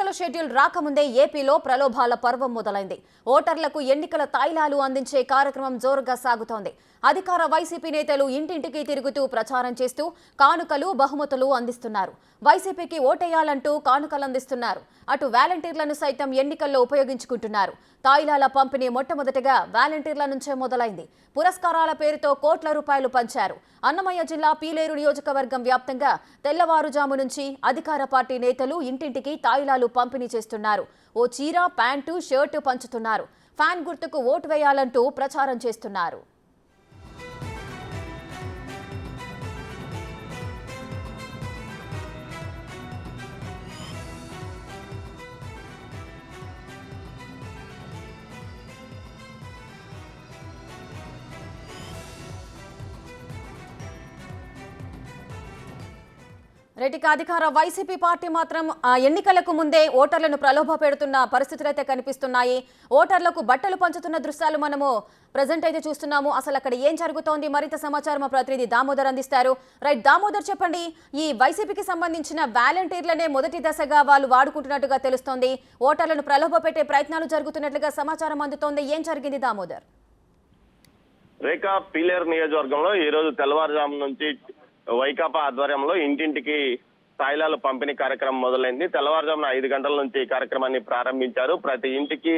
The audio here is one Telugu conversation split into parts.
ఎన్నికల షెడ్యూల్ రాకముందే ఏపీలో ప్రలోభాల పర్వం మొదలైంది. ఓటర్లకు ఎన్నికల తాయిలాలు అందించే కార్యక్రమం జోరుగా సాగుతోంది. అధికార వైసీపీ నేతలు ఇంటింటికి తిరుగుతూ ప్రచారం చేస్తూ కానుకలు బహుమతులు అందిస్తున్నారు. వైసీపీకి ఓటేయాలంటూ కానుకలు అందిస్తున్నారు. అటు వాలంటీర్లను సైతం ఎన్నికల్లో ఉపయోగించుకుంటున్నారు. తాయిలాల పంపిణీ మొట్టమొదటిగా వాలంటీర్ల నుంచే మొదలైంది. పురస్కారాల పేరుతో కోట్ల రూపాయలు పంచారు. అన్నమయ్య జిల్లా పీలేరు నియోజకవర్గం వ్యాప్తంగా తెల్లవారుజాము నుంచి అధికార పార్టీ నేతలు ఇంటింటికి తాయిలాలు పంపిణీ చేస్తున్నారు. ఓ చీర, ప్యాంటు, షర్టు పంచుతున్నారు. ఫ్యాన్ గుర్తుకు ఓటు వేయాలంటూ ప్రచారం చేస్తున్నారు. రెడ్డికి అధికార వైసీపీ పార్టీ మాత్రం ఎన్నికలకు ముందే ఓటర్లను ప్రలోభ పెడుతున్న పరిస్థితులు అయితే కనిపిస్తున్నాయి. ఓటర్లకు బట్టలు పంచుతున్న దృశ్యాలు మనము ప్రజెంట్ అయితే చూస్తున్నాము. అసలు అక్కడ ఏం జరుగుతోంది, మరింత సమాచారం మా ప్రతినిధి దామోదర్ అందిస్తారు. రైట్ దామోదర్, చెప్పండి. ఈ వైసీపీకి సంబంధించిన వాలంటీర్లనే మొదటి దశగా వాళ్ళు వాడుకుంటున్నట్టుగా తెలుస్తోంది. ఓటర్లను ప్రలోభ పెట్టే ప్రయత్నాలు జరుగుతున్నట్లుగా సమాచారం అందుతోంది. ఏం జరిగింది దామోదర్? రేఖ, పీలేరు నియోజకవర్గంలో ఈ రోజు తెల్లవారుజాము నుంచి వైకాపా ఆధ్వర్యంలో ఇంటింటికి తాయిలాలు పంపిణీ కార్యక్రమం మొదలైంది. తెల్లవారుజామున 5 గంటల నుంచి ఈ కార్యక్రమాన్ని ప్రారంభించారు. ప్రతి ఇంటికి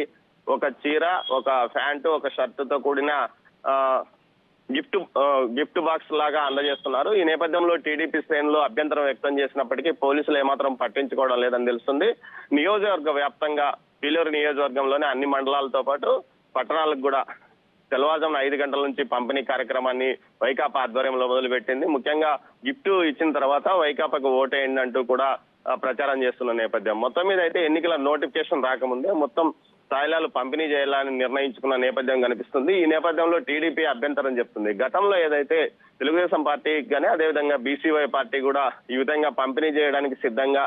ఒక చీర, ఒక ప్యాంటు, ఒక షర్టుతో కూడిన గిఫ్ట్ బాక్స్ లాగా అందజేస్తున్నారు. ఈ నేపథ్యంలో టీడీపీ శ్రేణులు అభ్యంతరం వ్యక్తం చేసినప్పటికీ పోలీసులు ఏమాత్రం పట్టించుకోవడం లేదని తెలుస్తుంది. నియోజకవర్గ వ్యాప్తంగా పీలేరు నియోజకవర్గంలోని అన్ని మండలాలతో పాటు పట్టణాలకు కూడా తెల్లవారుజామున 5 గంటల నుంచి పంపిణీ కార్యక్రమాన్ని వైకాపా ఆధ్వర్యంలో మొదలుపెట్టింది. ముఖ్యంగా గిఫ్ట్ ఇచ్చిన తర్వాత వైకాపాకు ఓటేయండి అంటూ కూడా ప్రచారం చేస్తున్న నేపథ్యం. మొత్తం మీద అయితే ఎన్నికల నోటిఫికేషన్ రాకముందే మొత్తం తాయిలాలు పంపిణీ చేయాలని నిర్ణయించుకున్న నేపథ్యం కనిపిస్తుంది. ఈ నేపథ్యంలో టీడీపీ అభ్యంతరం చెప్తుంది. గతంలో ఏదైతే తెలుగుదేశం పార్టీ కానీ అదేవిధంగా బీసీవై పార్టీ కూడా ఈ విధంగా పంపిణీ చేయడానికి సిద్ధంగా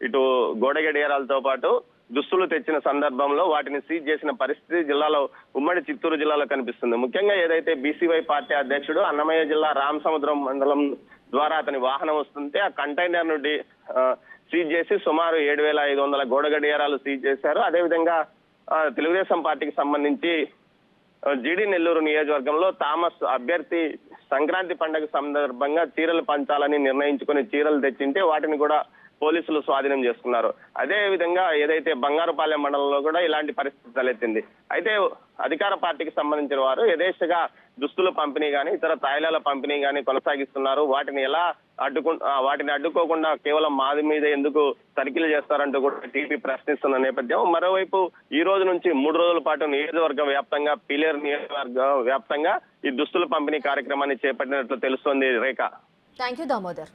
ఇటు గోడగడియారాలతో పాటు దుస్తులు తెచ్చిన సందర్భంలో వాటిని సీజ్ చేసిన పరిస్థితి జిల్లాలో, ఉమ్మడి చిత్తూరు జిల్లాలో కనిపిస్తుంది. ముఖ్యంగా ఏదైతే బీసీవై పార్టీ అధ్యక్షుడు అన్నమయ్య జిల్లా రామసముద్రం మండలం ద్వారా అతని వాహనం వస్తుంటే ఆ కంటైనర్ నుండి సీజ్ చేసి సుమారు 7,500 గోడగడియారాలు సీజ్ చేశారు. అదేవిధంగా తెలుగుదేశం పార్టీకి సంబంధించి జీడి నెల్లూరు నియోజకవర్గంలో థామస్ అభ్యర్థి సంక్రాంతి పండుగ సందర్భంగా చీరలు పంచాలని నిర్ణయించుకుని చీరలు తెచ్చింటే వాటిని కూడా పోలీసులు స్వాధీనం చేసుకున్నారు. అదే విధంగా ఏదైతే బంగారుపాలెం మండలంలో కూడా ఇలాంటి పరిస్థితి తలెత్తింది. అయితే అధికార పార్టీకి సంబంధించిన వారు యథేచ్ఛగా దుస్తుల పంపిణీ కానీ ఇతర తాయిలాల పంపిణీ కానీ కొనసాగిస్తున్నారు. వాటిని అడ్డుకోకుండా కేవలం మాది మీద ఎందుకు తనిఖీలు చేస్తారంటూ కూడా టీడీపీ ప్రశ్నిస్తున్న నేపథ్యం. మరోవైపు ఈ రోజు నుంచి 3 రోజుల పాటు నియోజకవర్గ వ్యాప్తంగా, పీలేరు నియోజకవర్గ వ్యాప్తంగా ఈ దుస్తుల పంపిణీ కార్యక్రమాన్ని చేపట్టినట్లు తెలుస్తోంది. రేఖ, థ్యాంక్ యూ దామోదర్.